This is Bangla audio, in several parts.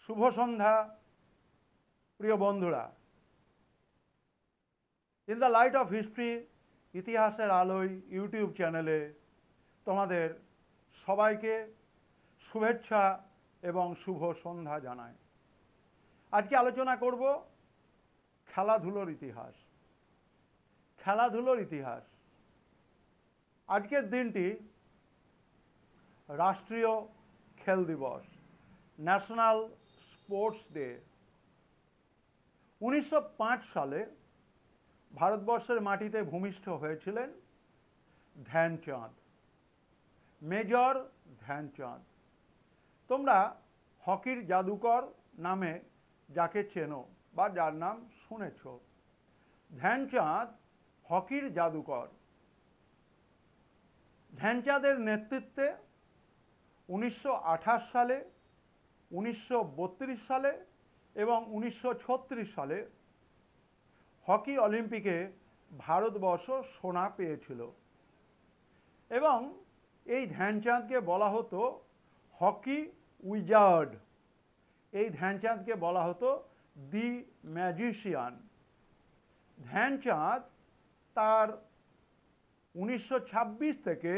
শুভ সন্ধ্যা প্রিয় বন্ধুরা। In the light off history ইতিহাসের আলোয় ইউটিউব চ্যানেলে তোমাদের সবাইকে শুভেচ্ছা এবং শুভ সন্ধ্যা জানাই। আজকে আলোচনা করব খেলাধুলোর ইতিহাস। খেলাধুলোর ইতিহাস। আজকের দিনটি রাষ্ট্রীয় খেল দিবস, ন্যাশনাল স্পোর্টস ডে। 1905 সালে ভারতবর্ষের মাটিতে ভূমিষ্ঠ হয়েছিলেন ধ্যানচাঁদ, মেজর ধ্যানচাঁদ। তোমরা হকির জাদুকর নামে যাকে চেনো বা যার নাম শুনেছ, ধ্যানচাঁদ হকির জাদুকর। ধ্যানচাঁদের নেতৃত্বে 1928 সালে, 1932 সালে এবং 1936 সালে হকি অলিম্পিকে ভারতবর্ষ সোনা পেয়েছিল এবং এই ধ্যানচাঁদকে বলা হতো হকি উইজার্ড। এই ধ্যানচাঁদকে বলা হতো দি ম্যাজিশিয়ান। ধ্যানচাঁদ তার 1926 থেকে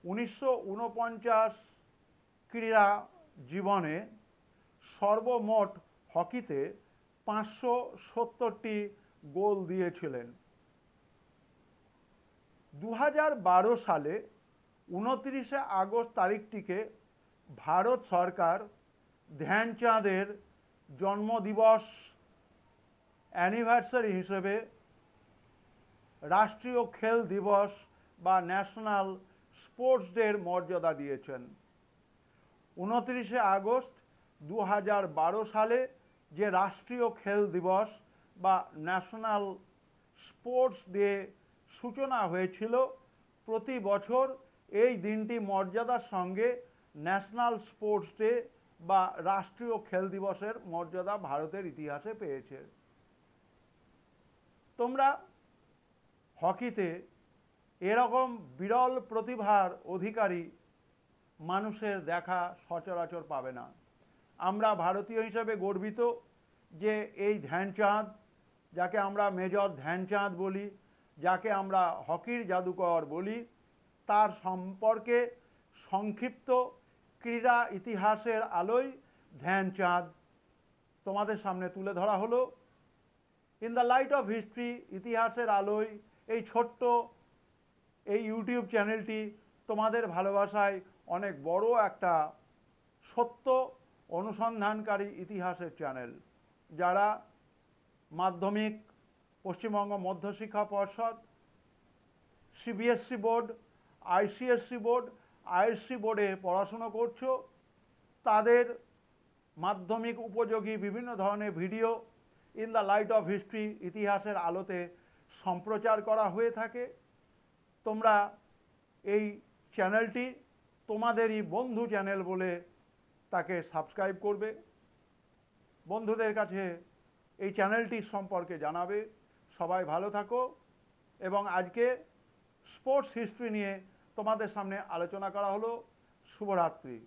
1949 ক্রীড়া জীবনে সর্বমোট হকিতে 570টি গোল দিয়েছিলেন। 2012 সালে 29শে আগস্ট তারিখটিকে ভারত সরকার ধ্যানচাঁদের জন্মদিবস অ্যানিভার্সারি হিসেবে রাষ্ট্রীয় খেল দিবস বা ন্যাশনাল স্পোর্টস ডের মর্যাদা দিয়েছেন। 29শে আগস্ট 2012 সালে যে রাষ্ট্রীয় খেল দিবস বা ন্যাশনাল স্পোর্টস ডে সূচনা হয়েছিল, প্রতি বছর এই দিনটি মর্যাদার সঙ্গে ন্যাশনাল স্পোর্টস ডে বা রাষ্ট্রীয় খেল দিবসের মর্যাদা ভারতের ইতিহাসে পেয়েছে। তোমরা হকিতে এরকম বিরল প্রতিভার অধিকারী মানুষের দেখা সচরাচর পাবে না। আমরা ভারতীয় হিসেবে গর্বিত যে এই ধ্যানচাঁদ, যাকে আমরা মেজর ধ্যানচাঁদ বলি, যাকে আমরা হকির জাদুকর বলি, তার সম্পর্কে সংক্ষিপ্ত ক্রীড়া ইতিহাসের আলোয় ধ্যানচাঁদ তোমাদের সামনে তুলে ধরা হলো। In the light off history ইতিহাসের আলোয় এই ছোট্ট এই ইউটিউব চ্যানেলটি তোমাদের ভালোবাসায় অনেক বড় একটা সত্য অনুসন্ধানকারী ইতিহাসের চ্যানেল। যারা মাধ্যমিক, পশ্চিমবঙ্গ মধ্যশিক্ষা পর্ষদ, CBSE board, ICSE board, ISC বোর্ডে পড়াশুনো করছো, তাদের মাধ্যমিক উপযোগী বিভিন্ন ধরনের video in the light off history ইতিহাসের আলোতে সম্প্রচার করা হয়ে থাকে। তোমরা এই চ্যানেলটি তোমাদেরই বন্ধু চ্যানেল বলে তাকে সাবস্ক্রাইব করবে, বন্ধুদের কাছে এই চ্যানেলটির সম্পর্কে জানাবে। সবাই ভালো থাকো। এবং আজকে স্পোর্টস হিস্ট্রি নিয়ে তোমাদের সামনে আলোচনা করা হলো। শুভরাত্রি।